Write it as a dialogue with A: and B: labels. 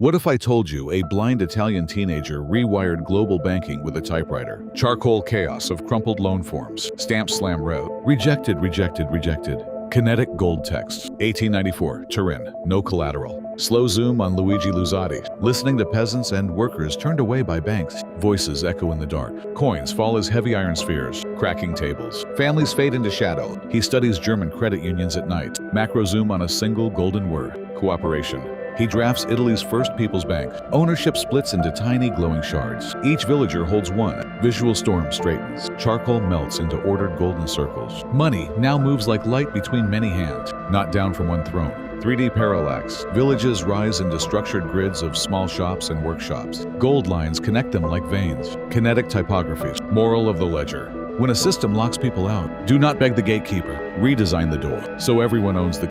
A: What if I told you a blind Italian teenager rewired global banking with a typewriter? Charcoal chaos of crumpled loan forms. Stamp slam rev. Rejected, rejected, rejected. Kinetic gold text. 1894, Turin. No collateral. Slow zoom on Luigi Luzzati. Listening to peasants and workers turned away by banks. Voices echo in the dark. Coins fall as heavy iron spheres. Cracking tables. Families fade into shadow. He studies German credit unions at night. Macro zoom on a single golden word. Cooperation. He drafts Italy's first People's Bank. Ownership splits into tiny glowing shards. Each villager holds one. Visual storm straightens. Charcoal melts into ordered golden circles. Money now moves like light between many hands, not down from one throne. 3D parallax. Villages rise into structured grids of small shops and workshops. Gold lines connect them like veins. Kinetic typographies. Moral of the ledger. When a system locks people out, do not beg the gatekeeper. Redesign the door so everyone owns the